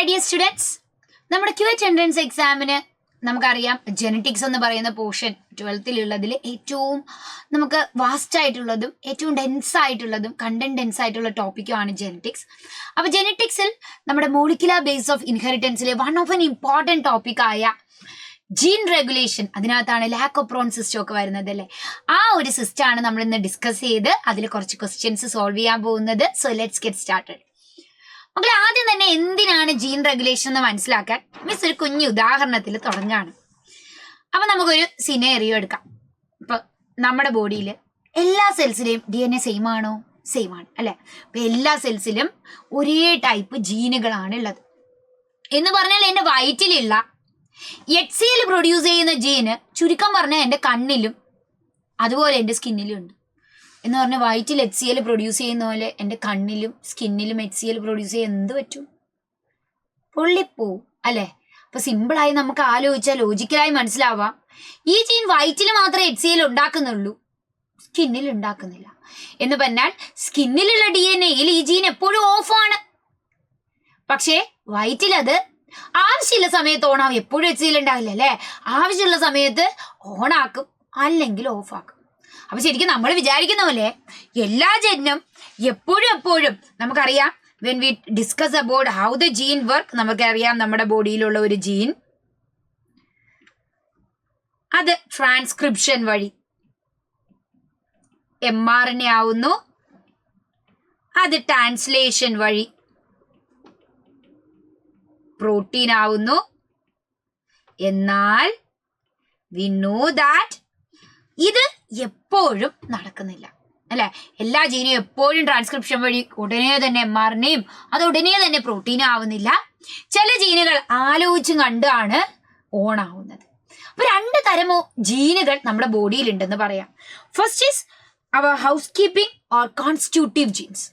Dear students, നമ്മുടെ QH entrance എക്സാമിന് നമുക്കറിയാം ജെനറ്റിക്സ് എന്ന് പറയുന്ന പോർഷൻ 12th ഏറ്റവും നമുക്ക് വാസ്റ്റ് ആയിട്ടുള്ളതും ഏറ്റവും ഡെൻസ് ആയിട്ടുള്ളതും കണ്ടന്റ് ഡെൻസ് ആയിട്ടുള്ള ടോപ്പിക്കുമാണ് ജെനറ്റിക്സ്. അപ്പോൾ ജെനറ്റിക്സിൽ നമ്മുടെ മോളിക്കുലർ ബേസ് ഓഫ് ഇൻഹെറിറ്റൻസിലെ വൺ ഓഫ് എൻ ഇമ്പോർട്ടൻറ്റ് ടോപ്പിക്കായ ജീൻ റെഗുലേഷൻ, അതിനകത്താണ് ലാക്കോപ്രോൺ സിസ്റ്റം ഒക്കെ വരുന്നത് അല്ലേ. ആ ഒരു സിസ്റ്റമാണ് നമ്മൾ ഇന്ന് ഡിസ്കസ് ചെയ്ത് അതിൽ കുറച്ച് ക്വസ്റ്റ്യൻസ് സോൾവ് ചെയ്യാൻ പോകുന്നത്. So let's get started. മക്കളെ, ആദ്യം തന്നെ എന്തിനാണ് ജീൻ റെഗുലേഷൻ എന്ന് മനസ്സിലാക്കാൻ മിസ് ഒരു കുഞ്ഞു ഉദാഹരണത്തിൽ തുടങ്ങുകയാണ്. അപ്പൊ നമുക്കൊരു സിനേറിയോ എടുക്കാം. ഇപ്പൊ നമ്മുടെ ബോഡിയിൽ എല്ലാ സെൽസിലെയും DNA സെയിം ആണോ? സെയിം ആണ് അല്ലെ. അപ്പൊ എല്ലാ സെൽസിലും ഒരേ ടൈപ്പ് ജീനുകളാണ് ഉള്ളത് എന്ന് പറഞ്ഞാൽ എൻ്റെ വയറ്റിലുള്ള HCl പ്രൊഡ്യൂസ് ചെയ്യുന്ന ജീന് ചുരുക്കം പറഞ്ഞാൽ എൻ്റെ കണ്ണിലും അതുപോലെ എൻ്റെ സ്കിന്നിലും ഉണ്ട് എന്ന് പറഞ്ഞാൽ വയറ്റിൽ HCl പ്രൊഡ്യൂസ് ചെയ്യുന്ന പോലെ എൻ്റെ കണ്ണിലും സ്കിന്നിലും HCl പ്രൊഡ്യൂസ് ചെയ്യാൻ എന്ത് പറ്റും? പൊള്ളിപ്പോവും അല്ലേ. അപ്പൊ സിമ്പിളായി നമുക്ക് ആലോചിച്ചാൽ ലോജിക്കലായി മനസ്സിലാവാം, ഈ ജീൻ വയറ്റിൽ മാത്രമേ HCl ഉണ്ടാക്കുന്നുള്ളൂ, സ്കിന്നിൽ ഉണ്ടാക്കുന്നില്ല എന്ന് പറഞ്ഞാൽ സ്കിന്നിലുള്ള DNAയിൽ ഈ ജീൻ എപ്പോഴും ഓഫാണ്. പക്ഷേ വയറ്റിലത് ആവശ്യമുള്ള സമയത്ത് ഓണാവും. എപ്പോഴും HCl ഉണ്ടാവില്ല അല്ലേ. ആവശ്യമുള്ള സമയത്ത് ഓണാക്കും, അല്ലെങ്കിൽ ഓഫാക്കും. അപ്പൊ ശരിക്കും നമ്മൾ വിചാരിക്കുന്ന പോലെ എല്ലാ ജെന്നും എപ്പോഴും നമുക്കറിയാം. When we discuss about how the gene work, നമുക്കറിയാം നമ്മുടെ ബോഡിയിലുള്ള ഒരു ജീൻ അത് ട്രാൻസ്ക്രിപ്ഷൻ വഴി mRNA ആവുന്നു, അത് ട്രാൻസ്ലേഷൻ വഴി പ്രോട്ടീൻ ആവുന്നു. എന്നാൽ വി നോ ദാറ്റ് ഇത് എപ്പോഴും നടക്കുന്നില്ല അല്ലെ. എല്ലാ ജീനും എപ്പോഴും ട്രാൻസ്ക്രിപ്ഷൻ വഴി ഉടനെ തന്നെ mRNAയും അത് ഉടനെ തന്നെ പ്രോട്ടീനും ആവുന്നില്ല. ചില ജീനുകൾ ആലോചിച്ചും കണ്ടാണ് ഓൺ ആവുന്നത്. അപ്പൊ രണ്ട് തരമോ ജീനുകൾ നമ്മുടെ ബോഡിയിൽ ഉണ്ടെന്ന് പറയാം. First is our housekeeping or constitutive genes.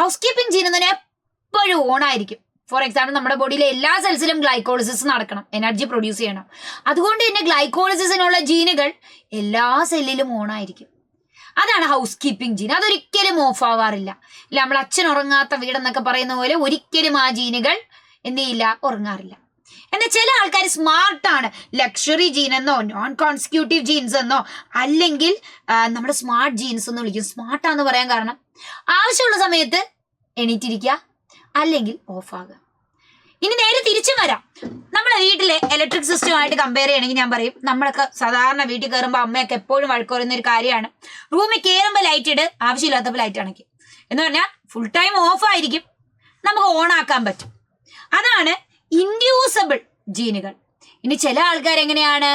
Housekeeping gene എന്ന് പറഞ്ഞാൽ എപ്പോഴും ഓൺ ആയിരിക്കും. ഫോർ എക്സാമ്പിൾ, നമ്മുടെ ബോഡിയിലെ എല്ലാ സെൽസിലും ഗ്ലൈക്കോളിസിസ് നടക്കണം, എനർജി പ്രൊഡ്യൂസ് ചെയ്യണം. അതുകൊണ്ട് തന്നെ ഗ്ലൈക്കോളിസിസിനുള്ള ജീനുകൾ എല്ലാ സെല്ലിലും ഓണായിരിക്കും. അതാണ് ഹൗസ് കീപ്പിംഗ് ജീൻ. അതൊരിക്കലും ഓഫ് ആവാറില്ല. ഇല്ല, നമ്മൾ അച്ഛൻ ഉറങ്ങാത്ത വീടെന്നൊക്കെ പറയുന്ന പോലെ ഒരിക്കലും ആ ജീനുകൾ എന്ത് ചെയ്യില്ല, ഉറങ്ങാറില്ല. എന്നാൽ ചില ആൾക്കാർ സ്മാർട്ടാണ്. ലക്ഷറി ജീൻ എന്നോ നോൺ കോൺസ്റ്റിറ്റ്യൂട്ടീവ് ജീൻസ് എന്നോ അല്ലെങ്കിൽ നമ്മുടെ സ്മാർട്ട് ജീൻസ് എന്ന് വിളിക്കും. സ്മാർട്ടാന്ന് പറയാൻ കാരണം ആവശ്യമുള്ള സമയത്ത് എണീറ്റിരിക്കുക, അല്ലെങ്കിൽ ഓഫ് ആകുക. ഇനി നേരെ തിരിച്ചും വരാം. നമ്മുടെ വീട്ടിലെ ഇലക്ട്രിക് സിസ്റ്റമായിട്ട് കമ്പയർ ചെയ്യണമെങ്കിൽ ഞാൻ പറയും, നമ്മളൊക്കെ സാധാരണ വീട്ടിൽ കയറുമ്പോൾ അമ്മയൊക്കെ എപ്പോഴും വഴക്ക് പറയുന്ന ഒരു കാര്യമാണ്, റൂമിൽ കയറുമ്പോൾ ലൈറ്റ് ഇട്, ആവശ്യമില്ലാത്തപ്പോൾ ലൈറ്റ് അണയ്ക്കും എന്ന് പറഞ്ഞാൽ ഫുൾ ടൈം ഓഫ് ആയിരിക്കും, നമുക്ക് ഓൺ ആക്കാൻ പറ്റും. അതാണ് ഇൻഡ്യൂസബിൾ ജീനുകൾ. ഇനി ചില ആൾക്കാർ എങ്ങനെയാണ്,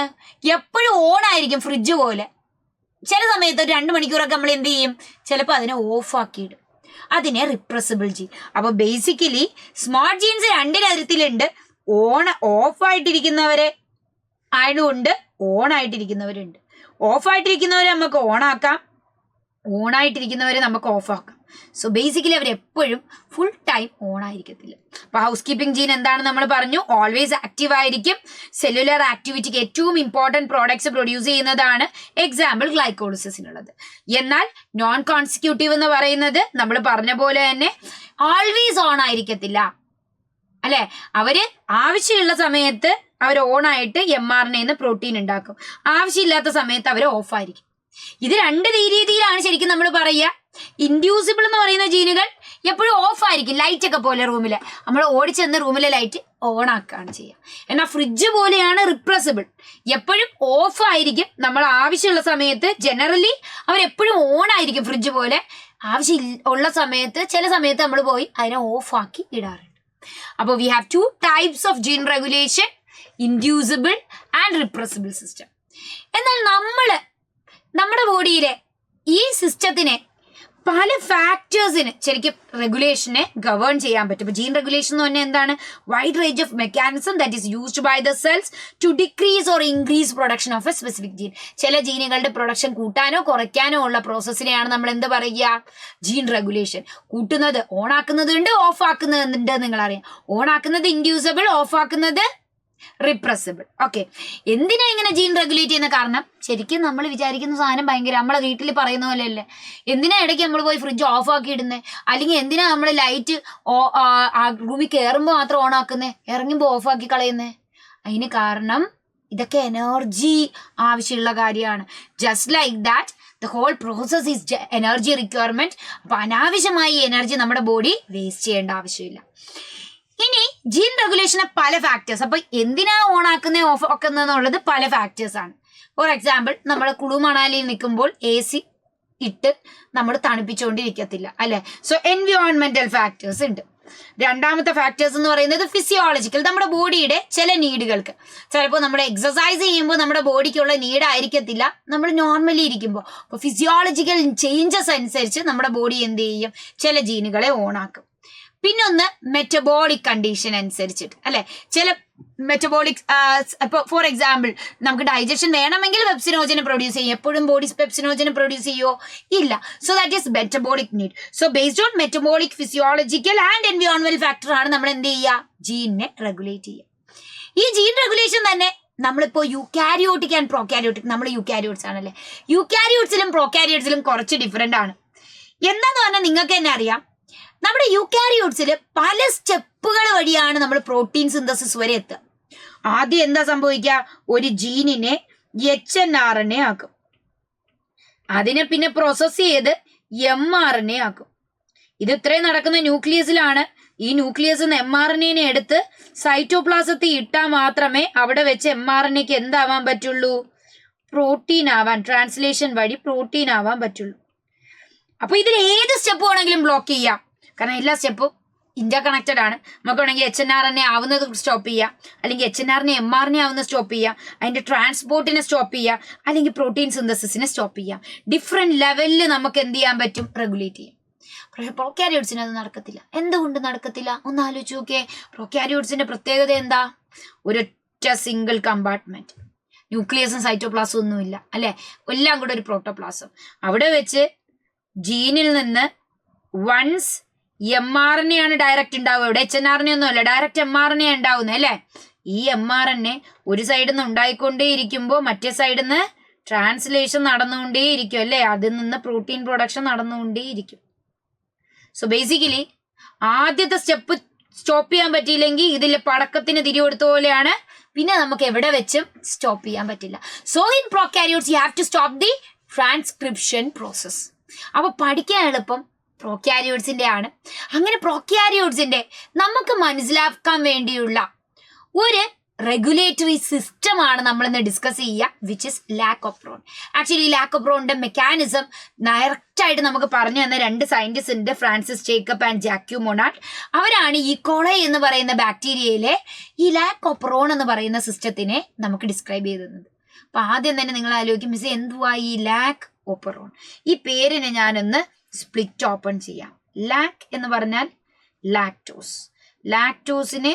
എപ്പോഴും ഓൺ ആയിരിക്കും, ഫ്രിഡ്ജ് പോലെ. ചില സമയത്ത് ഒരു 2 മണിക്കൂറൊക്കെ നമ്മൾ എന്ത് ചെയ്യും, ചിലപ്പോൾ അതിനെ ഓഫ് ആക്കിയിടും. അതിനെ റിപ്രസിബിൾ ജീൻ. അപ്പൊ ബേസിക്കലി സ്മാർട്ട് ജീൻസ് 2 തരത്തിലുണ്ട്. ഓഫ് ആയിട്ടിരിക്കുന്നവരെ ആയതുകൊണ്ട് ഓൺ ആയിട്ടിരിക്കുന്നവരുണ്ട്. ഓഫ് ആയിട്ടിരിക്കുന്നവരെ നമുക്ക് ഓൺ ആക്കാം, ഓൺ ആയിട്ടിരിക്കുന്നവരെ നമുക്ക് ഓഫ് ആക്കാം. സോ ബേസിക്കലി അവർ എപ്പോഴും ഫുൾ ടൈം ഓൺ ആയിരിക്കത്തില്ല. അപ്പൊ ഹൗസ് കീപ്പിംഗ് ജീൻ എന്താണെന്ന് നമ്മൾ പറഞ്ഞു, ഓൾവേസ് ആക്റ്റീവ് ആയിരിക്കും. സെല്ലുലർ ആക്ടിവിറ്റിക്ക് ഏറ്റവും ഇമ്പോർട്ടൻറ്റ് പ്രോഡക്ട്സ് പ്രൊഡ്യൂസ് ചെയ്യുന്നതാണ്, എക്സാമ്പിൾ ഗ്ലൈക്കോളിസിസിനുള്ളത്. എന്നാൽ നോൺ കോൺസ്റ്റിറ്റ്യൂട്ടീവ് എന്ന് പറയുന്നത് നമ്മൾ പറഞ്ഞ പോലെ തന്നെ ഓൾവേസ് ഓൺ ആയിരിക്കത്തില്ല അല്ലെ. അവര് ആവശ്യമുള്ള സമയത്ത് അവർ ഓൺ ആയിട്ട് mRNA പ്രോട്ടീൻ ഉണ്ടാക്കും, ആവശ്യമില്ലാത്ത സമയത്ത് അവർ ഓഫ് ആയിരിക്കും. ഇത് 2 രീതിയിലാണ് ശരിക്കും നമ്മൾ പറയുക. ഇൻഡ്യൂസിബിൾ എന്ന് പറയുന്ന ജീനുകൾ എപ്പോഴും ഓഫ് ആയിരിക്കും, ലൈറ്റ് ഒക്കെ പോലെ. റൂമില് നമ്മൾ ഓടിച്ചെന്ന് റൂമിലെ ലൈറ്റ് ഓൺ ആക്കുകയാണ് ചെയ്യുക. എന്നാൽ ഫ്രിഡ്ജ് പോലെയാണ് റിപ്രസിബിൾ, എപ്പോഴും ഓഫ് ആയിരിക്കും. നമ്മൾ ആവശ്യമുള്ള സമയത്ത് ജനറലി അവരെപ്പോഴും ഓൺ ആയിരിക്കും ഫ്രിഡ്ജ് പോലെ. ആവശ്യം ഉള്ള സമയത്ത് ചില സമയത്ത് നമ്മൾ പോയി അതിനെ ഓഫ് ആക്കി ഇടാറുണ്ട്. അപ്പോൾ we have 2 types of gene regulation, inducible and repressible system. എന്നാൽ നമ്മുടെ ബോഡിയിലെ ഈ സിസ്റ്റത്തിനെ പല ഫാക്ടേഴ്സിന് ശരിക്കും റെഗുലേഷനെ ഗവേൺ ചെയ്യാൻ പറ്റും. ഇപ്പൊ ജീൻ റെഗുലേഷൻ എന്ന് പറഞ്ഞാൽ എന്താണ്? Wide range of mechanism that is used by the cells to decrease or increase production of a specific gene. ചില ജീനുകളുടെ പ്രൊഡക്ഷൻ കൂട്ടാനോ കുറയ്ക്കാനോ ഉള്ള പ്രോസസ്സിനെയാണ് നമ്മൾ എന്ത് പറയുക? Gene regulation. കൂട്ടുന്നത് ഓൺ ആക്കുന്നതുണ്ട്, ഓഫ് ആക്കുന്നതുണ്ട്. നിങ്ങളറിയാം, ഓൺ ആക്കുന്നത് ഇൻഡ്യൂസബിൾ, ഓഫ് ആക്കുന്നത് റിപ്രസിബിൾ. ഓക്കെ, എന്തിനാ ഇങ്ങനെ ജീൻ റെഗുലേറ്റ് ചെയ്യുന്ന? കാരണം ശരിക്കും നമ്മൾ വിചാരിക്കുന്ന സാധനം ഭയങ്കര നമ്മളെ വീട്ടിൽ പറയുന്ന പോലെ അല്ലേ. എന്തിനാ ഇടയ്ക്ക് നമ്മൾ പോയി ഫ്രിഡ്ജ് ഓഫ് ആക്കി ഇടുന്നത്? അല്ലെങ്കിൽ എന്തിനാ നമ്മൾ ലൈറ്റ് റൂമിൽ കയറുമ്പോൾ മാത്രം ഓൺ ആക്കുന്നേ, ഇറങ്ങുമ്പോൾ ഓഫ് ആക്കി കളയുന്നേ? അതിന് കാരണം ഇതൊക്കെ എനർജി ആവശ്യമുള്ള കാര്യമാണ്. Just like that the whole process is energy requirement. അപ്പൊ അനാവശ്യമായി എനർജി നമ്മുടെ ബോഡി വേസ്റ്റ് ചെയ്യേണ്ട ആവശ്യമില്ല. ഇനി ജീൻ റെഗുലേഷന് പല ഫാക്ടേഴ്സ്. അപ്പൊ എന്തിനാ ഓൺ ആക്കുന്നേ ഓഫ് ആക്കുന്നതെന്നുള്ളത് പല ഫാക്ടേഴ്സ് ആണ്. ഫോർ എക്സാമ്പിൾ, നമ്മൾ കുളു മണാലിയിൽ നിൽക്കുമ്പോൾ AC ഇട്ട് നമ്മൾ തണുപ്പിച്ചുകൊണ്ടിരിക്കത്തില്ല അല്ലെ. സോ എൻവയോൺമെന്റൽ ഫാക്ടേഴ്സ് ഉണ്ട്. രണ്ടാമത്തെ ഫാക്ടേഴ്സ് എന്ന് പറയുന്നത് ഫിസിയോളജിക്കൽ, നമ്മുടെ ബോഡിയുടെ ചില നീഡുകൾക്ക്. ചിലപ്പോൾ നമ്മൾ എക്സസൈസ് ചെയ്യുമ്പോൾ നമ്മുടെ ബോഡിക്കുള്ള നീഡ് ആയിരിക്കത്തില്ല നമ്മൾ നോർമലി ഇരിക്കുമ്പോൾ. അപ്പോൾ ഫിസിയോളജിക്കൽ ചേഞ്ചസ് അനുസരിച്ച് നമ്മുടെ ബോഡി എന്ത് ചെയ്യും, ചില ജീനുകളെ ഓണാക്കും. പിന്നൊന്ന് മെറ്റബോളിക് കണ്ടീഷൻ അനുസരിച്ചിട്ട് അല്ലെ. ചില മെറ്റബോളിക് ഇപ്പോൾ ഫോർ എക്സാമ്പിൾ നമുക്ക് ഡൈജഷൻ വേണമെങ്കിൽ പെപ്സിനോജന് പ്രൊഡ്യൂസ് ചെയ്യും. എപ്പോഴും ബോഡി പെപ്സിനോജന് പ്രൊഡ്യൂസ് ചെയ്യുമോ? ഇല്ല. So that is metabolic need. So based on metabolic, physiological and എൻവയോൺമെന്റൽ ഫാക്ടർ ആണ് നമ്മൾ എന്ത് ചെയ്യുക, ജീനിനെ റെഗുലേറ്റ് ചെയ്യുക. ഈ ജീൻ റെഗുലേഷൻ തന്നെ നമ്മളിപ്പോൾ യൂക്കാരിയോട്ടിക് ആൻഡ് പ്രോക്കാരിയോട്ടിക്, നമ്മൾ യൂക്കാരിയോട്സ് ആണല്ലേ. യൂക്കാരിയോട്സിലും പ്രോക്കാരിയോട്സിലും കുറച്ച് ഡിഫറെന്റ് ആണ്. എന്താന്ന് പറഞ്ഞാൽ നിങ്ങൾക്ക് തന്നെ അറിയാം, നമ്മുടെ യൂക്കാരിയോട്സിൽ പല സ്റ്റെപ്പുകൾ വഴിയാണ് നമ്മൾ പ്രോട്ടീൻ സിന്തസിസ് വരെ എത്തുക. ആദ്യം എന്താ സംഭവിക്കുക, ഒരു ജീനിനെ HNRNA ആക്കും. അതിനെ പിന്നെ പ്രോസസ് ചെയ്ത് mRNA ആക്കും. ഇത് ഇത്രയും നടക്കുന്ന ന്യൂക്ലിയസിലാണ്. ഈ ന്യൂക്ലിയസ് mRNA എടുത്ത് സൈറ്റോപ്ലാസത്തിൽ ഇട്ടാൽ മാത്രമേ അവിടെ വെച്ച് mRNAക്ക് എന്താവാൻ പറ്റുള്ളൂ, പ്രോട്ടീൻ ആവാൻ, ട്രാൻസ്ലേഷൻ വഴി പ്രോട്ടീൻ ആവാൻ പറ്റുള്ളൂ. അപ്പൊ ഇതിൽ ഏത് സ്റ്റെപ്പ് വേണമെങ്കിലും ബ്ലോക്ക് ചെയ്യാം. കാരണം എല്ലാ സ്റ്റെപ്പും ഇന്റർ കണക്റ്റഡ് ആണ്. നമുക്ക് വേണമെങ്കിൽ HNRNA ആവുന്നത് സ്റ്റോപ്പ് ചെയ്യാം, അല്ലെങ്കിൽ HNRNA mRNA ആവുന്നത് സ്റ്റോപ്പ് ചെയ്യാം, അതിന്റെ ട്രാൻസ്പോർട്ടിനെ സ്റ്റോപ്പ് ചെയ്യാം, അല്ലെങ്കിൽ പ്രോട്ടീൻ സിന്തസിസിനെ സ്റ്റോപ്പ് ചെയ്യാം. ഡിഫറെന്റ് ലെവലിൽ നമുക്ക് എന്ത് ചെയ്യാൻ പറ്റും, റെഗുലേറ്റ് ചെയ്യാം. പക്ഷേ പ്രോക്യാരിയോട്സിന് അത് നടക്കത്തില്ല. എന്തുകൊണ്ട് നടക്കത്തില്ല? ഒന്ന് ആലോചിച്ച് നോക്കിയേ. പ്രോക്യാരിയോട്സിന്റെ പ്രത്യേകത എന്താ? ഒരൊറ്റ സിംഗിൾ കമ്പാർട്ട്മെന്റ്, ന്യൂക്ലിയസും സൈറ്റോപ്ലാസും ഒന്നുമില്ല അല്ലെ, എല്ലാം കൂടെ ഒരു പ്രോട്ടോപ്ലാസം. അവിടെ വെച്ച് ജീനിൽ നിന്ന് വൺസ് mRNA ആണ് ഡയറക്റ്റ് ഉണ്ടാവുക. ഇവിടെ HNRNA ഒന്നും അല്ല, ഡയറക്റ്റ് mRNA ഉണ്ടാവുന്നത് അല്ലെ. ഈ mRNA ഒരു സൈഡിൽ നിന്ന് ഉണ്ടായിക്കൊണ്ടേയിരിക്കുമ്പോൾ മറ്റേ സൈഡിൽ നിന്ന് ട്രാൻസ്ലേഷൻ നടന്നുകൊണ്ടേയിരിക്കും അല്ലെ. അതിൽ നിന്ന് പ്രോട്ടീൻ പ്രൊഡക്ഷൻ നടന്നുകൊണ്ടേയിരിക്കും. സോ ബേസിക്കലി ആദ്യത്തെ സ്റ്റെപ്പ് സ്റ്റോപ്പ് ചെയ്യാൻ പറ്റിയില്ലെങ്കിൽ ഇതിൽ പടക്കത്തിന് തിരികൊടുത്ത പോലെയാണ്, പിന്നെ നമുക്ക് എവിടെ വെച്ചും സ്റ്റോപ്പ് ചെയ്യാൻ പറ്റില്ല. So in prokaryotes you have to stop the transcription process. അപ്പൊ പഠിക്കാൻ എളുപ്പം പ്രോക്യാരിയോട്സിന്റെ ആണ്. അങ്ങനെ പ്രോക്യാരിയോട്സിന്റെ നമുക്ക് മനസ്സിലാക്കാൻ വേണ്ടിയുള്ള ഒരു റെഗുലേറ്ററി സിസ്റ്റം ആണ് നമ്മൾ ഇന്ന് ഡിസ്കസ് ചെയ്യുക, വിച്ച് ഇസ് ലാക്കോപ്രോൺ. ആക്ച്വലി ലാക്കോപ്രോണിന്റെ മെക്കാനിസം ഡയറക്റ്റ് ആയിട്ട് നമുക്ക് പറഞ്ഞു തന്ന രണ്ട് സയന്റിസ്റ്റ് ഉണ്ട്, Francis Jacob and Jacques Monod. അവരാണ് ഈ കൊളൈ എന്ന് പറയുന്ന ബാക്ടീരിയയിലെ ഈ ലാക്കോപ്രോൺ എന്ന് പറയുന്ന സിസ്റ്റത്തിനെ നമുക്ക് ഡിസ്ക്രൈബ് ചെയ്തത്. അപ്പൊ ആദ്യം തന്നെ നിങ്ങൾ ആലോചിക്കും, മിസ് എന്തുവാ ഈ ലാക്ക് ഓപ്പറോൺ? ഈ പേരിനെ ഞാനൊന്ന് സ്പ്ലിറ്റ് ഓപ്പൺ ചെയ്യാം. ലാക്ക് എന്ന് പറഞ്ഞാൽ ലാക്ടോസ്. ലാക്ടോസിനെ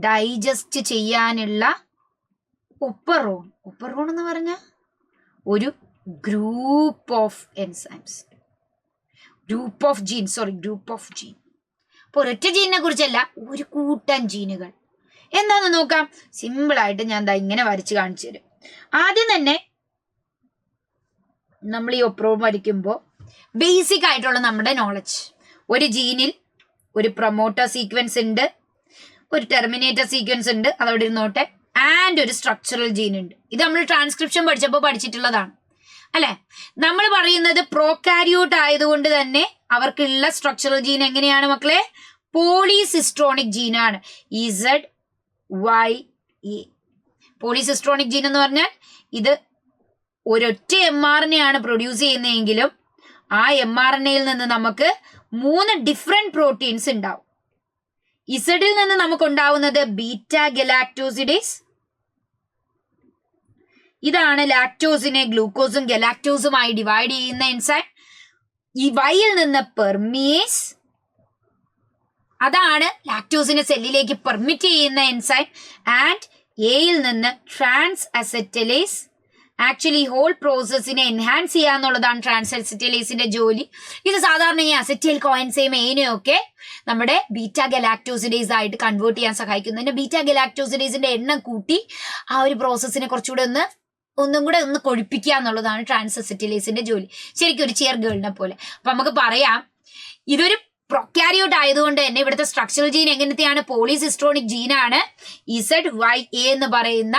ഡൈജസ്റ്റ് ചെയ്യാനുള്ള ഒപ്പറോൺ. ഒപ്പറോൺ എന്ന് പറഞ്ഞാൽ ഒരു group of enzymes, group of gene. അപ്പൊ ഒരൊറ്റ ജീനിനെ കുറിച്ചല്ല, ഒരു കൂട്ടം ജീനുകൾ. എന്താന്ന് നോക്കാം. സിമ്പിൾ ആയിട്ട് ഞാൻ ദാ ഇങ്ങനെ വരച്ച് കാണിച്ചു തരും. ആദ്യം തന്നെ നമ്മൾ ഈ ഒപ്പറോൺ വരയ്ക്കുമ്പോൾ ബേസിക് ആയിട്ടുള്ള നമ്മുടെ നോളജ്, ഒരു ജീനിൽ ഒരു പ്രൊമോട്ടർ സീക്വൻസ് ഉണ്ട്, ഒരു ടെർമിനേറ്റർ സീക്വൻസ് ഉണ്ട്, അതവിടെ ഇരുന്നോട്ടെ, ആൻഡ് ഒരു സ്ട്രക്ചറൽ ജീൻ ഉണ്ട്. ഇത് നമ്മൾ ട്രാൻസ്ക്രിപ്ഷൻ പഠിച്ചപ്പോൾ പഠിച്ചിട്ടുള്ളതാണ് അല്ലെ. നമ്മൾ പറയുന്നത് പ്രോകാരിയോട്ട് ആയതുകൊണ്ട് തന്നെ അവർക്കുള്ള സ്ട്രക്ചറൽ ജീൻ എങ്ങനെയാണ് മക്കളെ? പോളിസിസ്ട്രോണിക് ജീനാണ്. EZYA. പോളിസിസ്ട്രോണിക് ജീൻ എന്ന് പറഞ്ഞാൽ ഇത് ഒരൊറ്റ mRNA ആണ് പ്രൊഡ്യൂസ് ചെയ്യുന്നതെങ്കിലും ആ mRNAയിൽ നിന്ന് നമുക്ക് 3 ഡിഫറെന്റ് പ്രോട്ടീൻസ് ഉണ്ടാവും. ഇസഡിൽ നിന്ന് നമുക്ക് ഉണ്ടാവുന്നത് ബീറ്റാ ഗലാക്ടോസിഡേസ്. ഇതാണ് ലാക്ടോസിനെ ഗ്ലൂക്കോസും ഗലാക്ടോസുമായി ഡിവൈഡ് ചെയ്യുന്ന എൻസൈം. ഈ വൈയിൽ നിന്ന് പെർമിയേസ്, അതാണ് ലാക്ടോസിനെ സെല്ലിലേക്ക് പെർമിറ്റ് ചെയ്യുന്ന എൻസൈം. ആൻഡ് എയിൽ നിന്ന് ട്രാൻസ് അസെറ്റലേസ് ആക്ച്വലി ഹോൾ പ്രോസസ്സിനെ എൻഹാൻസ് ചെയ്യാന്നുള്ളതാണ് ട്രാൻസ്അസറ്റൈലേസിന്റെ ജോലി. ഇത് സാധാരണ ഈ അസറ്റൈൽ കോഎൻസൈം ഒക്കെ നമ്മുടെ ബീറ്റാ ഗലാക്ടോസിഡേസ് ആയിട്ട് കൺവേർട്ട് ചെയ്യാൻ സഹായിക്കുന്നു. ബീറ്റാ ഗലാക്ടോസിഡേസിന്റെ എണ്ണം കൂട്ടി ആ ഒരു പ്രോസസ്സിനെ കുറച്ചുകൂടെ ഒന്നും കൂടെ കൊഴിപ്പിക്കുക എന്നുള്ളതാണ് ട്രാൻസ്അസറ്റൈലേസിന്റെ ജോലി. ശരിക്കും ഒരു ചെയർ ഗേളിനെ പോലെ. അപ്പൊ നമുക്ക് പറയാം ഇതൊരു പ്രൊക്യാരിയോട്ട് ആയതുകൊണ്ട് തന്നെ ഇവിടുത്തെ സ്ട്രക്ചറൽ ജീൻ എങ്ങനത്തെയാണ്? പോളിസിസ്ട്രോണിക് ജീനാണ്. ZYA എന്ന് പറയുന്ന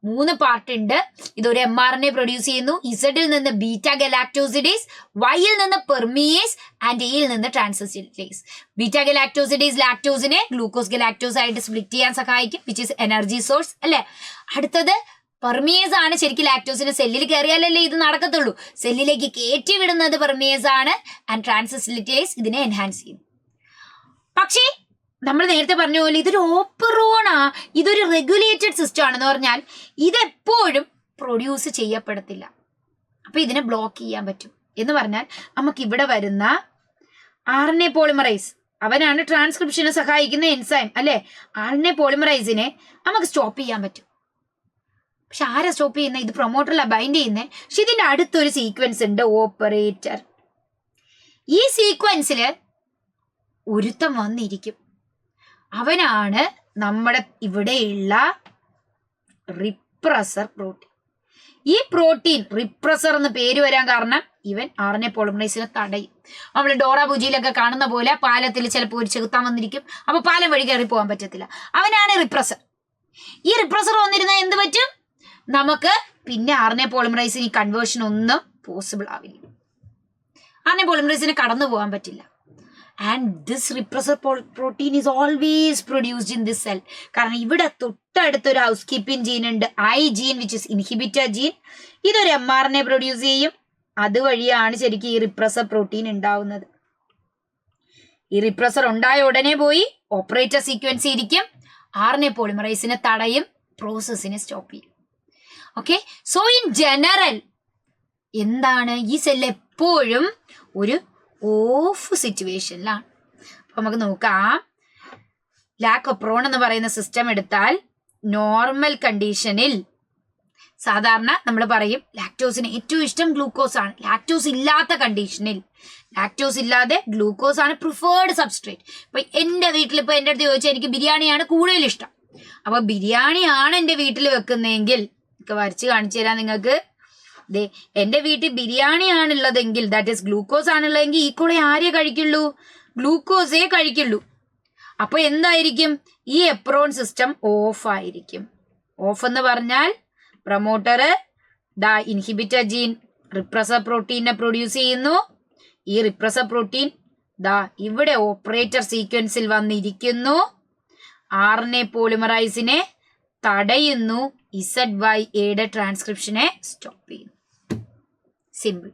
3 പാർട്ട് ഉണ്ട്. ഇതൊരു mRNA പ്രൊഡ്യൂസ് ചെയ്യുന്നു. ഇസഡിൽ നിന്ന് ബീറ്റാ ഗലാക്ടോസിഡേസ്, വൈയിൽ നിന്ന് പെർമിയേസ് ആൻഡ് എയിൽ നിന്ന് ട്രാൻസ്അസറ്റൈലേസ്. ബീറ്റാ ഗലാക്ടോസിഡേസ് ലാക്ടോസിനെ ഗ്ലൂക്കോസ് ഗലാക്ടോസ് ആയിട്ട് സ്പ്ലിറ്റ് ചെയ്യാൻ സഹായിക്കും, വിച്ച് ഈസ് എനർജി സോഴ്സ് അല്ലെ. അടുത്തത് പെർമിയേസ് ആണ്. ശരിക്കും ലാക്ടോസിന് സെല്ലിൽ കയറിയാലല്ലേ ഇത് നടക്കത്തുള്ളൂ. സെല്ലിലേക്ക് കയറ്റി വിടുന്നത് പെർമിയേസ് ആണ്. ആൻഡ് ട്രാൻസ്അസറ്റൈലേസ് ഇതിനെ എൻഹാൻസ് ചെയ്യും. പക്ഷേ നമ്മൾ നേരത്തെ പറഞ്ഞ പോലെ ഇതൊരു ഓപ്പറോണാ, ഇതൊരു റെഗുലേറ്റഡ് സിസ്റ്റം ആണെന്ന് പറഞ്ഞാൽ ഇതെപ്പോഴും പ്രൊഡ്യൂസ് ചെയ്യപ്പെടത്തില്ല. അപ്പൊ ഇതിനെ ബ്ലോക്ക് ചെയ്യാൻ പറ്റും എന്ന് പറഞ്ഞാൽ നമുക്ക് ഇവിടെ വരുന്ന RNA പോളിമറൈസ്, അവനാണ് ട്രാൻസ്ക്രിപ്ഷന് സഹായിക്കുന്ന എൻസൈം അല്ലെ. RNA പോളിമറൈസിനെ നമുക്ക് സ്റ്റോപ്പ് ചെയ്യാൻ പറ്റും. പക്ഷെ ആരാ സ്റ്റോപ്പ് ചെയ്യുന്നത്? ഇത് പ്രൊമോട്ടറിലാണ് ബൈൻഡ് ചെയ്യുന്നത്. പക്ഷെ ഇതിന്റെ അടുത്തൊരു സീക്വൻസ് ഉണ്ട്, ഓപ്പറേറ്റർ. ഈ സീക്വൻസില് ഒരുത്തം വന്നിരിക്കും. അവനാണ് നമ്മുടെ ഇവിടെയുള്ള റിപ്രസർ പ്രോട്ടീൻ. ഈ പ്രോട്ടീൻ റിപ്രസർ എന്ന് പേര് വരാൻ കാരണം ഇവൻ RNA പോളിമറൈസിനെ തടയും. നമ്മൾ ഡോറ ബുജിയിലൊക്കെ കാണുന്ന പോലെ പാലത്തിൽ ചിലപ്പോൾ ഒരു ചെകുത്താൻ വന്നിരിക്കും. അപ്പൊ പാലം വഴി കയറി പോകാൻ പറ്റത്തില്ല. അവനാണ് റിപ്രസർ. ഈ റിപ്രസർ വന്നിരുന്നാൽ എന്ത് പറ്റും? നമുക്ക് പിന്നെ RNA പോളിമറൈസിന് ഈ കൺവേർഷൻ ഒന്നും പോസിബിൾ ആവില്ല. RNA പോളിമറൈസിന് കടന്നു പോകാൻ പറ്റില്ല. And this repressor protein is always produced in this cell. കാരണം ഇവിടെ തൊട്ടടുത്തൊരു ഹൗസ് കീപ്പിംഗ് ജീൻ ഉണ്ട്, I gene, which is inhibitor gene. ഇതൊരു mRNA പ്രൊഡ്യൂസ് ചെയ്യും. അതുവഴിയാണ് ശരിക്കും ഈ റിപ്രസർ പ്രോട്ടീൻ ഉണ്ടാവുന്നത്. ഈ റിപ്രസർ ഉണ്ടായ ഉടനെ പോയി ഓപ്പറേറ്റർ സീക്വൻസ് ഇരിക്കും, RNA പോളിമറൈസിനെ തടയും, പ്രോസസ്സിനെ സ്റ്റോപ്പ് ചെയ്യും. ഓക്കെ, സോ ഇൻ ജനറൽ എന്താണ് ഈ സെൽ എപ്പോഴും ഒരു ഓഫ് സിറ്റുവേഷനിലാണ്. അപ്പൊ നമുക്ക് നോക്കാം. ലാക്കോപ്രോൺ എന്ന് പറയുന്ന സിസ്റ്റം എടുത്താൽ നോർമൽ കണ്ടീഷനിൽ സാധാരണ നമ്മൾ പറയും ലാക്ടോസിന് ഏറ്റവും ഇഷ്ടം ഗ്ലൂക്കോസ് ആണ്. ലാക്ടോസ് ഇല്ലാത്ത കണ്ടീഷനിൽ, ലാക്ടോസ് ഇല്ലാതെ ഗ്ലൂക്കോസ് ആണ് പ്രിഫേർഡ് സബ്സ്ട്രേറ്റ്. ഇപ്പൊ എന്റെ വീട്ടിൽ ഇപ്പൊ എന്റെ അടുത്ത് ചോദിച്ചാൽ എനിക്ക് ബിരിയാണിയാണ് കൂടുതൽ ഇഷ്ടം. അപ്പൊ ബിരിയാണിയാണ് എന്റെ വീട്ടിൽ വെക്കുന്നതെങ്കിൽ വരച്ച് കാണിച്ചു തരാം നിങ്ങൾക്ക്. എന്റെ വീട്ടിൽ ബിരിയാണിയാണുള്ളതെങ്കിൽ, ദാറ്റ് ഈസ് ഗ്ലൂക്കോസ് ആണുള്ളതെങ്കിൽ ഈ കൂടെ ആരേ കഴിക്കുള്ളൂ? ഗ്ലൂക്കോസേ കഴിക്കുള്ളൂ. അപ്പൊ എന്തായിരിക്കും? ഈ എപ്രോൺ സിസ്റ്റം ഓഫ് ആയിരിക്കും. ഓഫ് എന്ന് പറഞ്ഞാൽ പ്രൊമോട്ടർ ഇൻഹിബിറ്റർ ജീൻ റിപ്രസർ പ്രോട്ടീനെ പ്രൊഡ്യൂസ് ചെയ്യുന്നു. ഈ റിപ്രസർ പ്രോട്ടീൻ ഇവിടെ ഓപ്പറേറ്റർ സീക്വൻസിൽ വന്നിരിക്കുന്നു, RNA പോളിമറൈസിനെ തടയുന്നു, ZYAയുടെ ട്രാൻസ്ക്രിപ്ഷനെ സ്റ്റോപ്പ് ചെയ്യുന്നു. സിമ്പിൾ.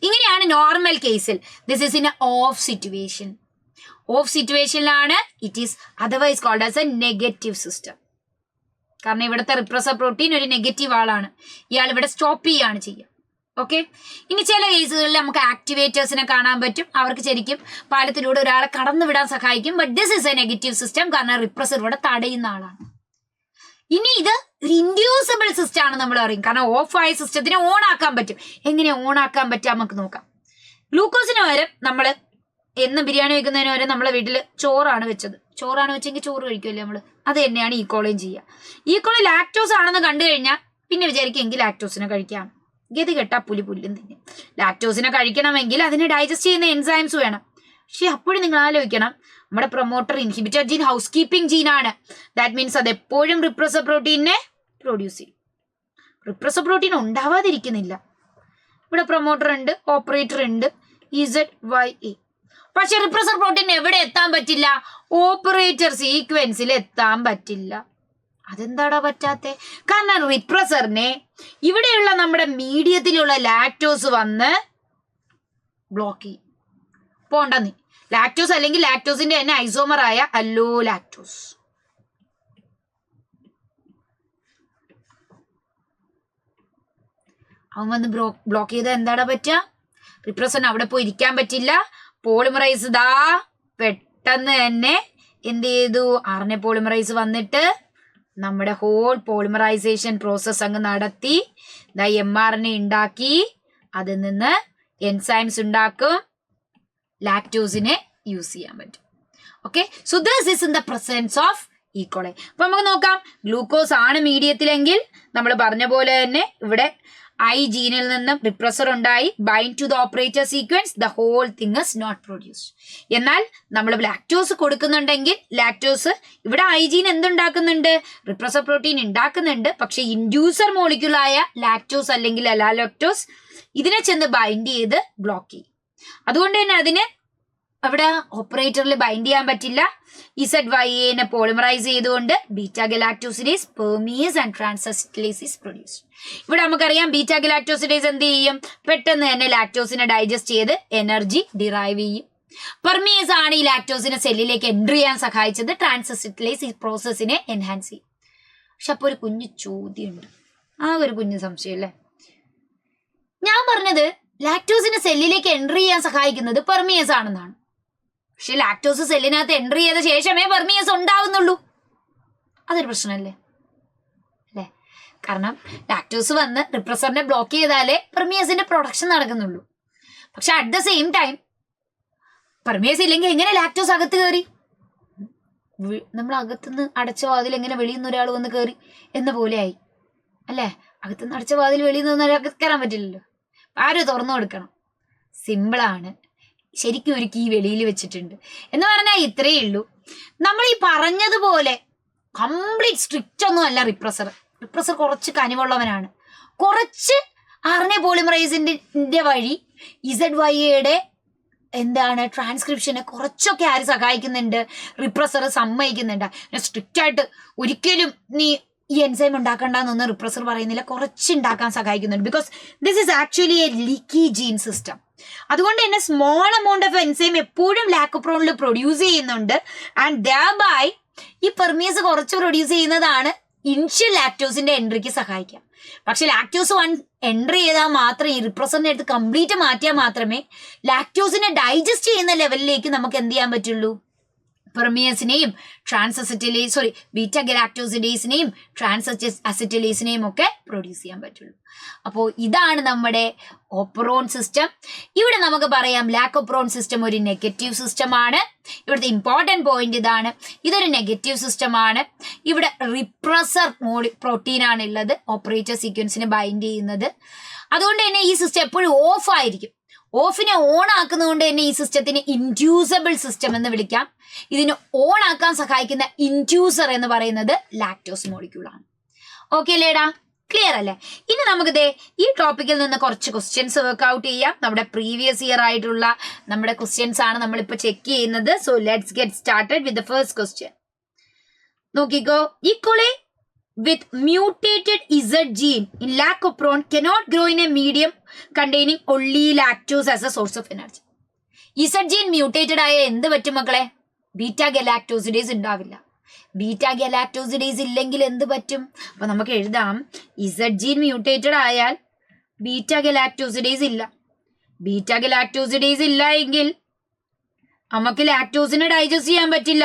ഇങ്ങനെയാണ് നോർമൽ കേസിൽ. This is in a off situation. Off സിറ്റുവേഷനിലാണ് it is otherwise called as a negative system. കാരണം ഇവിടുത്തെ റിപ്രസർ പ്രോട്ടീൻ ഒരു നെഗറ്റീവ് ആളാണ്. ഇയാൾ ഇവിടെ സ്റ്റോപ്പ് ചെയ്യാണ് ചെയ്യുക. ഓക്കെ, ഇനി ചില കേസുകളിൽ നമുക്ക് ആക്ടിവേറ്റേഴ്സിനെ കാണാൻ പറ്റും. അവർക്ക് ശരിക്കും പാലത്തിലൂടെ ഒരാളെ കടന്നു വിടാൻ സഹായിക്കും. But this is A negative system, കാരണം റിപ്രസർ ഇവിടെ തടയുന്ന ആളാണ്. ഇനി ഇത് ഒരു ഇൻഡ്യൂസിബിൾ സിസ്റ്റം ആണ് നമ്മൾ പറയും. കാരണം ഓഫ് ആയ സിസ്റ്റത്തിനെ ഓൺ ആക്കാൻ പറ്റും. എങ്ങനെ ഓൺ ആക്കാൻ പറ്റുക നമുക്ക് നോക്കാം. ഗ്ലൂക്കോസിന് പകരം നമ്മൾ എന്നും ബിരിയാണി വെക്കുന്നതിന് വരെ നമ്മളെ വീട്ടിൽ ചോറാണ് വെച്ചത്. ചോറാണ് വെച്ചെങ്കിൽ ചോറ് കഴിക്കുമല്ലേ നമ്മൾ. അത് തന്നെയാണ് ഈക്കോളയും ചെയ്യുക. ഈക്കോളി ലാക്ടോസ് ആണെന്ന് കണ്ടു കഴിഞ്ഞാൽ പിന്നെ വിചാരിക്കും എങ്കിൽ ലാക്ടോസിനെ കഴിക്കാം. ഗതി കെട്ടാ പുല്ലും തിന്നും. ലാക്ടോസിനെ കഴിക്കണമെങ്കിൽ അതിനെ ഡൈജസ്റ്റ് ചെയ്യുന്ന എൻസൈംസ് വേണം. പക്ഷെ അപ്പോഴും നിങ്ങൾ ആലോചിക്കണം, നമ്മുടെ promoter inhibitor gene house keeping ജീനാണ്. ദാറ്റ് മീൻസ് അത് എപ്പോഴും റിപ്രസർ പ്രോട്ടീനെ പ്രൊഡ്യൂസ് ചെയ്യും. റിപ്രസർ പ്രോട്ടീൻ ഉണ്ടാവാതിരിക്കുന്നില്ല. ഇവിടെ പ്രൊമോട്ടർ ഉണ്ട്, ഓപ്പറേറ്റർ ഉണ്ട്, ZYA. പക്ഷെ റിപ്രസർ പ്രോട്ടീൻ എവിടെ എത്താൻ പറ്റില്ല? ഓപ്പറേറ്റർ സീക്വൻസിൽ എത്താൻ പറ്റില്ല. അതെന്താടാ പറ്റാത്തെ? കാരണം റിപ്രസറിനെ ഇവിടെയുള്ള നമ്മുടെ മീഡിയത്തിലുള്ള ലാക്ടോസ് വന്ന് ബ്ലോക്ക് ചെയ്യും. പോണ്ടെന്ന് ലാക്ടോസ് അല്ലെങ്കിൽ ലാക്ടോസിന്റെ തന്നെ ഐസോമറായ അല്ലോ ലാക്ടോസ്. അവൻ വന്ന് ബ്ലോക്ക് ചെയ്താൽ എന്താടാ പറ്റുക? റിപ്രസറിന് അവിടെ പോയി ഇരിക്കാൻ പറ്റില്ല. പോളിമറൈസ് പെട്ടെന്ന് തന്നെ എന്ത് ചെയ്തു? RNA പോളിമറൈസ് വന്നിട്ട് നമ്മുടെ ഹോൾ പോളിമറൈസേഷൻ പ്രോസസ് അങ്ങ് നടത്തി mRNA ഉണ്ടാക്കി, അതിൽ നിന്ന് എൻസൈംസ് ഉണ്ടാക്കും, ലാക്ടോസിനെ യൂസ് ചെയ്യാൻ പറ്റും. Okay, so this is in the presence of E coli. അപ്പൊ നമുക്ക് നോക്കാം, ഗ്ലൂക്കോസ് ആണ് മീഡിയത്തിലെങ്കിൽ നമ്മൾ പറഞ്ഞ പോലെ തന്നെ ഇവിടെ ഐ ജീനിൽ നിന്നും റിപ്രസർ ഉണ്ടായി, bind to the operator sequence, the whole thing is not produced. എന്നാൽ നമ്മൾ ലാക്ടോസ് കൊടുക്കുന്നുണ്ടെങ്കിൽ ലാക്ടോസ് ഇവിടെ ഐ ജീൻ എന്തുണ്ടാക്കുന്നുണ്ട്? റിപ്രസർ പ്രോട്ടീൻ ഉണ്ടാക്കുന്നുണ്ട്. പക്ഷെ ഇൻഡ്യൂസർ മോളിക്യൂളായ ലാക്ടോസ് അല്ലെങ്കിൽ അലാലക്ടോസ് ഇതിനെ ചെന്ന് ബൈൻഡ് ചെയ്ത് ബ്ലോക്ക് ചെയ്യും. അതുകൊണ്ട് തന്നെ അതിന് അവിടെ ഓപ്പറേറ്ററിൽ ബൈൻഡ് ചെയ്യാൻ പറ്റില്ല. ZYA പോളിമറൈസ് ചെയ്തുകൊണ്ട് beta ഗലാക്ടോസിഡേസ്, permease and ട്രാൻസസിറ്റലേസ് is produced. ഇവിടെ നമുക്കറിയാം ബീറ്റാ ഗലാക്ടോസിഡേസ് എന്ത് ചെയ്യും? പെട്ടെന്ന് തന്നെ ലാക്ടോസിനെ ഡൈജസ്റ്റ് ചെയ്ത് എനർജി ഡിറൈവ് ചെയ്യും. പെർമിയസ് ആണ് ഈ ലാക്ടോസിനെ സെല്ലിലേക്ക് എൻട്രി ചെയ്യാൻ സഹായിച്ചത്. ട്രാൻസസിറ്റലേസ് ഈ പ്രോസസ്സിനെ എൻഹാൻസ് ചെയ്യും. പക്ഷെ അപ്പോൾ ഒരു കുഞ്ഞു ചോദ്യമുണ്ട്, ഒരു കുഞ്ഞു സംശയം അല്ലേ? ഞാൻ പറഞ്ഞത് ലാക്ടോസിനെ സെല്ലിലേക്ക് എൻട്രി ചെയ്യാൻ സഹായിക്കുന്നത് പെർമിയസ് ആണെന്നാണ്. പക്ഷെ ലാക്ടോസ് സെല്ലിനകത്ത് എൻട്രി ചെയ്ത ശേഷമേ പെർമിയസ് ഉണ്ടാവുന്നുള്ളൂ. അതൊരു പ്രശ്നമല്ലേ? അല്ലേ? കാരണം ലാക്ടോസ് വന്ന് റിപ്രസറിനെ ബ്ലോക്ക് ചെയ്താലേ പെർമിയസിന്റെ പ്രൊഡക്ഷൻ നടക്കുന്നുള്ളൂ. പക്ഷെ at the same time permease ഇല്ലെങ്കിൽ എങ്ങനെ ലാക്ടോസ് അകത്ത് കയറി? നമ്മൾ അകത്തുനിന്ന് അടച്ച വാതിൽ എങ്ങനെ വെളിയിൽ നിന്ന് ഒരാൾ വന്ന് കയറി എന്ന പോലെ ആയി അല്ലേ? അകത്തുനിന്ന് അടച്ച വാതിൽ വെളിയിൽ നിന്ന് ഒരാൾക്ക് കയറാൻ പറ്റില്ലല്ലോ. ആരും തുറന്നു കൊടുക്കണം. സിമ്പിളാണ്. ശരിക്കും ഒരു കീ വെളിയിൽ വെച്ചിട്ടുണ്ട് എന്ന് പറഞ്ഞാൽ ഇത്രയേ ഉള്ളൂ. നമ്മൾ ഈ പറഞ്ഞതുപോലെ കംപ്ലീറ്റ് സ്ട്രിക്റ്റ് ഒന്നും അല്ല റിപ്രസർ. റിപ്രസർ കുറച്ച് കനിവുള്ളവനാണ്. കുറച്ച് RNA പോളിമറൈസിന്റെ വഴി ZYA ട്രാൻസ്ക്രിപ്ഷനെ കുറച്ചൊക്കെ ആര് സഹായിക്കുന്നുണ്ട്? റിപ്രസർ സമ്മതിക്കുന്നുണ്ട്. സ്ട്രിക്റ്റ് ആയിട്ട് ഒരിക്കലും നീ ഈ എൻസൈം ഉണ്ടാക്കണ്ടെന്നൊന്നും റിപ്രസർ പറയുന്നില്ല. കുറച്ച് ഉണ്ടാക്കാൻ സഹായിക്കുന്നുണ്ട്. Because this is actually a leaky gene system. അതുകൊണ്ട് തന്നെ സ്മോൾ എമൗണ്ട് ഓഫ് എൻസൈം എപ്പോഴും ലാക്ടോപ്രോണിൽ പ്രൊഡ്യൂസ് ചെയ്യുന്നുണ്ട്. ആൻഡ് ദയർബൈ ഈ പെർമിയസ് കുറച്ച് പ്രൊഡ്യൂസ് ചെയ്യുന്നതാണ് ഇനിഷ്യൽ ലാക്ടോസിന്റെ എൻട്രിക്ക് സഹായിക്കാം. പക്ഷെ ലാക്ടോസ് എൻട്രി ചെയ്താൽ മാത്രമേ ഈ റിപ്രസറിനെ എടുത്ത് കംപ്ലീറ്റ് മാറ്റിയാൽ മാത്രമേ ലാക്ടോസിനെ ഡൈജസ്റ്റ് ചെയ്യുന്ന ലെവലിലേക്ക് നമുക്ക് എന്ത് ചെയ്യാൻ പറ്റുള്ളൂ? പെർമിയസിനെയും ബീറ്റാ ഗലാക്ടോസിഡേസിനെയും ട്രാൻസസിറ്റലേസിനെയും ഒക്കെ പ്രൊഡ്യൂസ് ചെയ്യാൻ പറ്റുള്ളൂ. അപ്പോൾ ഇതാണ് നമ്മുടെ ഓപ്പറോൺ സിസ്റ്റം. ഇവിടെ നമുക്ക് പറയാം ലാക്ടോപ്രോൺ സിസ്റ്റം ഒരു നെഗറ്റീവ് സിസ്റ്റമാണ്. ഇവിടുത്തെ ഇമ്പോർട്ടൻറ്റ് പോയിന്റ് ഇതാണ്, ഇതൊരു നെഗറ്റീവ് സിസ്റ്റമാണ്. ഇവിടെ റിപ്രസർ പ്രോട്ടീനാണ് ഉള്ളത്, ഓപ്പറേറ്റർ സീക്വൻസിനെ ബൈൻഡ് ചെയ്യുന്നത്. അതുകൊണ്ട് തന്നെ ഈ സിസ്റ്റം എപ്പോഴും ഓഫ് ആയിരിക്കും. ഓഫിനെ ഓൺ ആക്കുന്നതുകൊണ്ട് തന്നെ ഈ സിസ്റ്റത്തിന് ഇൻഡ്യൂസബിൾ സിസ്റ്റം എന്ന് വിളിക്കാം. ഇതിന് ഓൺ ആക്കാൻ സഹായിക്കുന്ന ഇൻഡ്യൂസർ എന്ന് പറയുന്നത് ലാക്ടോസ് മോളിക്യൂളാണ്. ഓക്കെ അല്ലേടാ? ക്ലിയർ അല്ലേ? ഇനി നമുക്ക് ഈ ടോപ്പിക്കിൽ നിന്ന് കുറച്ച് ക്വസ്റ്റ്യൻസ് വർക്ക്ഔട്ട് ചെയ്യാം. നമ്മുടെ പ്രീവിയസ് ഇയർ ആയിട്ടുള്ള നമ്മുടെ ക്വസ്റ്റ്യൻസ് ആണ് നമ്മളിപ്പോൾ ചെക്ക് ചെയ്യുന്നത്. So let's get started with the first question. നോക്കിക്കോ, equally with mutated Z gene in lactoperon cannot grow in a medium containing only lactose as a source of energy. Z gene mutated ആയ എന്ത് പറ്റും മക്കളെ? Beta ഗലാക്ടോസിഡേസ് ഉണ്ടാവില്ല. Beta ഗലാക്ടോസിഡേസ് ഇല്ലെങ്കിൽ എന്ത് പറ്റും? അപ്പൊ നമുക്ക് എഴുതാം, Z gene മ്യൂട്ടേറ്റഡ് ആയാൽ ബീറ്റാ ഗലാക്ടോസിഡേസ് ഇല്ല. ബീറ്റാ ഗലാക്ടോസിഡേസ് ഇല്ല എങ്കിൽ നമുക്ക് ലാക്ടോസിനെ ഡൈജസ്റ്റ് ചെയ്യാൻ പറ്റില്ല.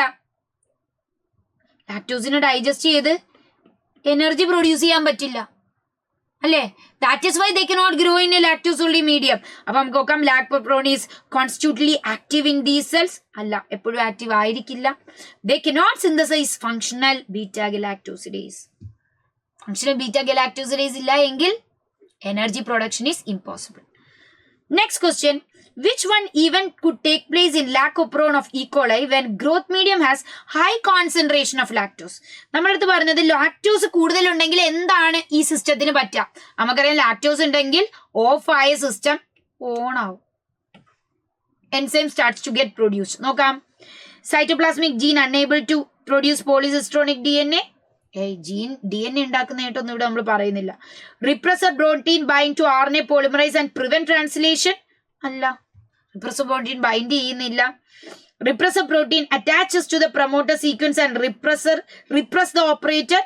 ലാക്ടോസിനെ ഡൈജസ്റ്റ് ചെയ്ത് എനർജി പ്രൊഡ്യൂസ് ചെയ്യാൻ പറ്റില്ല അല്ലേ? That is why they cannot grow in a lactose only medium. അപ്പൊ നമുക്ക് നോക്കാം, lac operon is constitutively active in these cells. അല്ല, എപ്പോഴും ആക്റ്റീവ് ആയിരിക്കില്ല. They cannot synthesise functional beta galactosidase. Functional beta galactosidase ഇല്ല എങ്കിൽ energy production is impossible. Next question, which one event could take place in lactoperon of E. coli when growth medium has high concentration of lactose? നമ്മളടുത്ത് പറഞ്ഞത് lactose കൂടുതലുണ്ടെങ്കിൽ എന്താണ് ഈ സിസ്റ്റത്തിന് പറ്റുക? നമുക്കറിയാം, lactose ഉണ്ടെങ്കിൽ ഓഫ് ആയ സിസ്റ്റം ഓൺ ആവും. Enzyme starts to get produced. നോക്കാം, cytoplasmic gene unable to produce polycistronic DNA. Gene DNA ഉണ്ടാക്കുന്നതായിട്ടൊന്നും ഇവിടെ നമ്മൾ പറയുന്നില്ല. Repressor protein bind to RNA polymerase and prevent translation. അല്ല, റിപ്രസർ പ്രോട്ടീൻ ബൈൻഡ് ചെയ്യുന്നില്ല. Repressor protein attaches to the promoter sequence and repress the operator.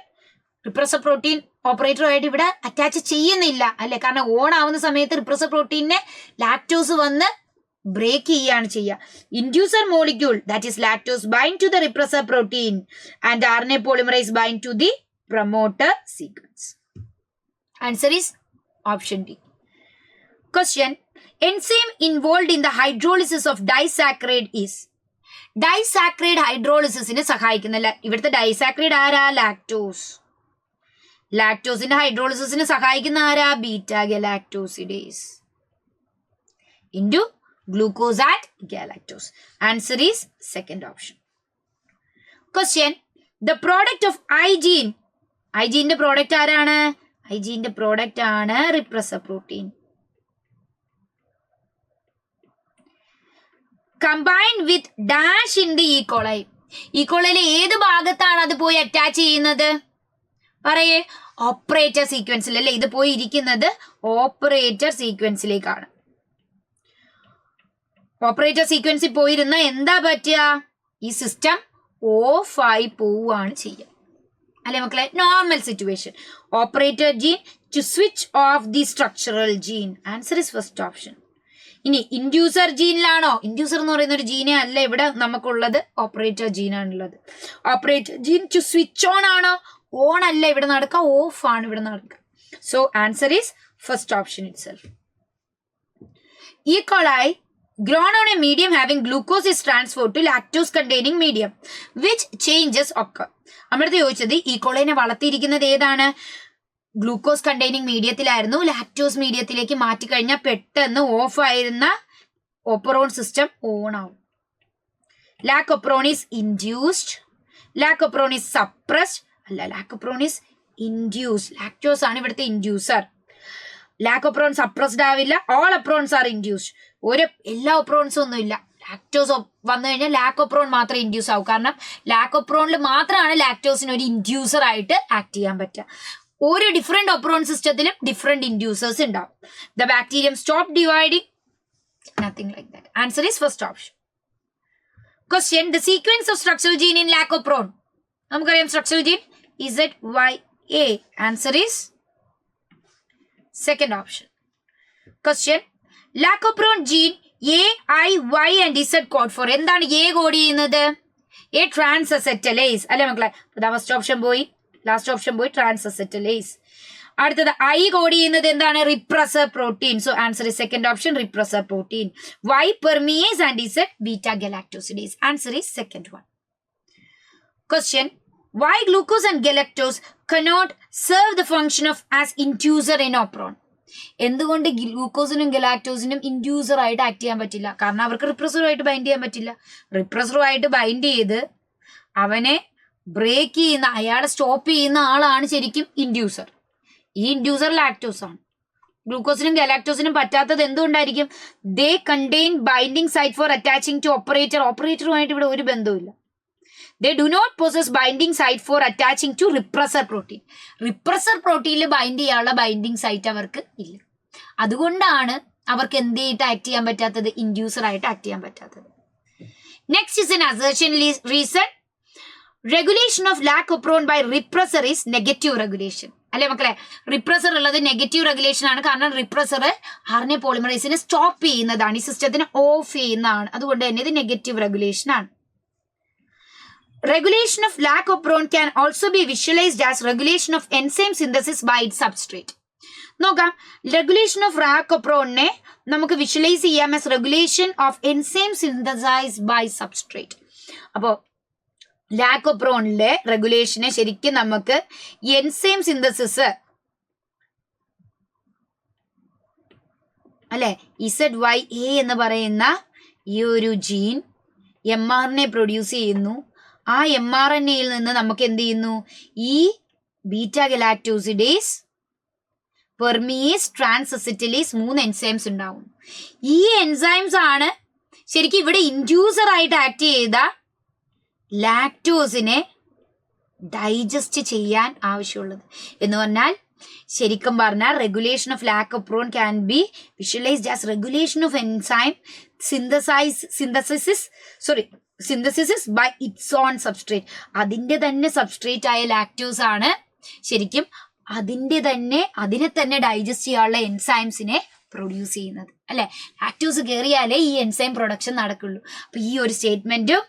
Repressor protein ഓപ്പറേറ്ററുമായിട്ട് ഇവിടെ attach ചെയ്യുന്നില്ല അല്ലെ? കാരണം ഓൺ ആവുന്ന സമയത്ത് റിപ്രസർ പ്രോട്ടീനെ ലാക്ടോസ് വന്ന് ബ്രേക്ക് ചെയ്യുകയാണ് ചെയ്യുക. Inducer molecule that is lactose bind to the repressor protein and RNA polymerase bind to the promoter sequence. Answer is option D. Question. Enzyme involved in the hydrolysis of disaccharide is. Disaccharide hydrolysisനെ സഹായിക്കുന്നില്ല. ഇവിടുത്തെ disaccharide ആരാ? Lactose. ലാക്ടോസിന്റെ ഹൈഡ്രോളിസിന് സഹായിക്കുന്ന ആരാ? Beta galactosidase into glucose and galactose. Answer is second option. Question. The product of IgE. IgE product ആരാണ്? IgE product ആണ് repressor protein. Combined with dash in the E. coli. E. coli ഏത് ഭാഗത്താണ് അത് പോയി അറ്റാച്ച് ചെയ്യുന്നത്? പറയേ. Operator സീക്വൻസിൽ അല്ലേ ഇത് പോയി ഇരിക്കുന്നത്? ഓപ്പറേറ്റർ സീക്വൻസിലേക്കാണ്. ഓപ്പറേറ്റർ സീക്വൻസിൽ പോയിരുന്ന എന്താ പറ്റുക? ഈ സിസ്റ്റം ഓഫ് ആയി പോവുകയാണ് ചെയ്യുക അല്ലെ മക്കളെ? Normal situation. Operator gene to switch off the structural gene. Answer is first option. ഇനി ഇൻഡ്യൂസർ ജീനിലാണോ? ഇൻഡ്യൂസർ എന്ന് പറയുന്ന ഒരു ജീനെ അല്ല ഇവിടെ നമുക്കുള്ളത്, ഓപ്പറേറ്റർ ജീനാണുള്ളത്. Operator gene to switch on ആണോ? ഓൺ അല്ല ഇവിടെ നടക്കുക, ഓഫ് ആണ് ഇവിടെ നടക്കുക. So answer is first option itself. E. coli grown on a medium having glucose is transferred to lactose containing medium. Which changes occur? നമ്മുടെ ചോദിച്ചത് E. coliനെ വളർത്തിയിരിക്കുന്നത് ഏതാണ്? ഗ്ലൂക്കോസ് കണ്ടെയ്നിങ് മീഡിയത്തിലായിരുന്നു. ലാക്ടോസ് മീഡിയത്തിലേക്ക് മാറ്റിക്കഴിഞ്ഞാൽ പെട്ടെന്ന് ഓഫ് ആയിരുന്ന ഓപ്പറോൺ സിസ്റ്റം ഓൺ ആവും. Lac operon is induced. Lac operon is suppressed. അല്ല, ലാക്കോപ്രോൺ ഈസ് ഇൻഡ്യൂസ്ഡ്. ലാക്ടോസ് ആണ് ഇവിടുത്തെ ഇൻഡ്യൂസർ. ലാക്കോപ്രോൺ സപ്രസ്ഡ് ആവില്ല. All operons are induced. എല്ലാ ഒപ്രോൺസും ഒന്നും ഇല്ല. ലാക്ടോസ് വന്നു കഴിഞ്ഞാൽ ലാക്കോപ്രോൺ മാത്രമേ ഇൻഡ്യൂസ് ആവൂ. കാരണം ലാക്കോപ്രോണിൽ മാത്രമാണ് ലാക്ടോസിന് ഒരു ഇൻഡ്യൂസർ ആയിട്ട് ആക്ട് ചെയ്യാൻ പറ്റുക. ഓരോ ഡിഫറെന്റ് ഒപ്രോൺ സിസ്റ്റത്തിലും ഡിഫറെന്റ് ഇൻഡ്യൂസേഴ്സ് ഉണ്ടാവും. The bacterium stop dividing. Nothing like that. Answer is first option. Question. The sequence of structural gene in lac operon. നമുക്കറിയാം structural gene ZYA. Answer is second option. Question. Lacoprone gene A, I, Y and Z code for. എന്താണ് A code ചെയ്യുന്നത്? A transacetylase അല്ലേ മക്കളെ? First option പോയി, last option പോയി. Transacetylase. അടുത്തത് I code ചെയ്യുന്നത് എന്താണ്? Repressor protein. So answer is second option, repressor protein. Y permease and Z beta galactosidase. Answer is second one. Question. Why glucose and galactose cannot serve the function of as inducer in operon? എന്തുകൊണ്ട് ഗ്ലൂക്കോസിനും ഗലാക്ടോസിനും inducer ആയിട്ട് act ചെയ്യാൻ പറ്റില്ല? കാരണം അവർക്ക് റിപ്രസറുമായിട്ട് bind ചെയ്യാൻ പറ്റില്ല. റിപ്രസറുമായിട്ട് bind ചെയ്ത് അവനെ ബ്രേക്ക് ചെയ്യുന്ന, അയാളെ സ്റ്റോപ്പ് ചെയ്യുന്ന ആളാണ് ശരിക്കും ഇൻഡ്യൂസർ. ഈ ഇൻഡ്യൂസർ ലാക്ടോസ് ആണ്. ഗ്ലൂക്കോസിനും ഗലാക്ടോസിനും പറ്റാത്തത് എന്തുകൊണ്ടായിരിക്കും? They contain binding site for attaching to operator. ഓപ്പറേറ്ററുമായിട്ട് ഇവിടെ ഒരു ബന്ധവുമില്ല. They do not possess binding site for attaching to repressor protein. Repressor പ്രോട്ടീനിൽ ബൈൻഡ് ചെയ്യാനുള്ള ബൈൻഡിങ് സൈറ്റ് അവർക്ക് ഇല്ല. അതുകൊണ്ടാണ് അവർക്ക് എന്ത് ചെയ്തിട്ട് ആക്ട് ചെയ്യാൻ പറ്റാത്തത്? ഇൻഡ്യൂസർ ആയിട്ട് ആക്ട് ചെയ്യാൻ പറ്റാത്തത്. Next is an assertion reason. Regulation of lac operon by repressor is negative regulation. അല്ലെ മക്കളെ? റിപ്രസർ ഉള്ളത് നെഗറ്റീവ് റെഗുലേഷൻ ആണ്. കാരണം റിപ്രസർ RNA പോളിമറൈസിനെ സ്റ്റോപ്പ് ചെയ്യുന്നതാണ്, ഈ സിസ്റ്റത്തിനെ ഓഫ് ചെയ്യുന്നതാണ്. അതുകൊണ്ട് തന്നെ ഇത് നെഗറ്റീവ് റെഗുലേഷൻ ആണ്. Regulation of lacoprone can also be visualized as regulation of enzyme synthesis by its substrate. നോക്കാം, റെഗുലേഷൻ ഓഫ് ലാക്കോപ്രോണിനെ നമുക്ക് വിഷ്വലൈസ് ചെയ്യാം as regulation of enzyme synthesise by substrate. അപ്പോൾ ലാക്കോപ്രോണിലെ റെഗുലേഷനെ ശരിക്കും നമുക്ക് എൻസൈം സിന്തസിസ് അല്ലെ, ZYA എന്ന് പറയുന്ന ഈ ഒരു ജീൻ mRNA പ്രൊഡ്യൂസ് ചെയ്യുന്നു. ആ mRNAയിൽ നിന്ന് നമുക്ക് എന്ത് ചെയ്യുന്നു? ഈ ബീറ്റാ ഗലാക്ടോസിഡേസ്, പെർമിയേസ്, ട്രാൻസ്അസെറ്റലേസ് 3 എൻസൈംസ് ഉണ്ടാവും. ഈ എൻസൈംസ് ആണ് ശരിക്കും ഇവിടെ ഇൻഡ്യൂസർ ആയിട്ട് ആക്ട് ചെയ്ത ലാക്ടോസിനെ ഡൈജസ്റ്റ് ചെയ്യാൻ ആവശ്യമുള്ളത്. എന്ന് പറഞ്ഞാൽ ശരിക്കും പറഞ്ഞാൽ regulation of lac operon can be visualised as regulation of enzyme synthesis by its own substrate. അതിൻ്റെ തന്നെ സബ്സ്ട്രേറ്റ് ആയ ലാക്ടോസ് ആണ് ശരിക്കും അതിനെ തന്നെ ഡൈജസ്റ്റ് ചെയ്യാനുള്ള എൻസൈംസിനെ പ്രൊഡ്യൂസ് ചെയ്യുന്നത് അല്ലെ. ലാക്ടോസ് കയറിയാലേ ഈ എൻസൈം പ്രൊഡക്ഷൻ നടക്കുള്ളൂ. അപ്പൊ ഈ ഒരു സ്റ്റേറ്റ്മെന്റും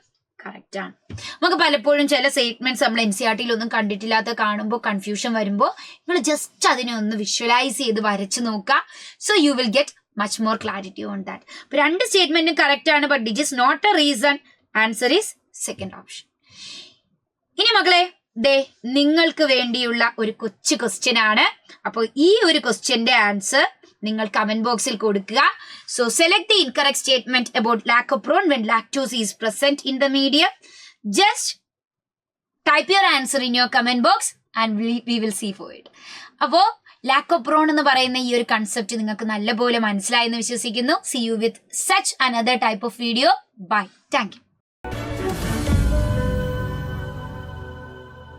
കറക്റ്റ് ആണ്. നമുക്ക് പലപ്പോഴും ചില സ്റ്റേറ്റ്മെന്റ്സ് നമ്മൾ NCERT ഒന്നും കണ്ടിട്ടില്ലാത്ത കാണുമ്പോൾ കൺഫ്യൂഷൻ വരുമ്പോൾ നിങ്ങൾ ജസ്റ്റ് അതിനെ ഒന്ന് വിഷ്വലൈസ് ചെയ്ത് വരച്ച് നോക്കുക. So you will get much more clarity on that. അപ്പൊ 2 സ്റ്റേറ്റ്മെന്റും കറക്റ്റ് ആണ്, but this is not a reason. Answer is second option. ഇനി മക്കളെ നിങ്ങൾക്ക് വേണ്ടിയുള്ള ഒരു കൊച്ചു ക്വസ്റ്റ്യൻ ആണ്. അപ്പോൾ ഈ ഒരു ക്വസ്റ്റ്യന്റെ ആൻസർ നിങ്ങൾ കമന്റ് ബോക്സിൽ കൊടുക്കുക. So select the incorrect statement about lac operon when lactose is present in the medium. Just type your answer in your comment box and we will see for it. അപ്പോൾ lac operon എന്ന് പറയുന്ന ഈ ഒരു concept നിങ്ങൾക്ക് നല്ലപോലെ മനസ്സിലായെന്ന് വിശ്വസിക്കുന്നു. See you with such another type of video. Bye. Thank U.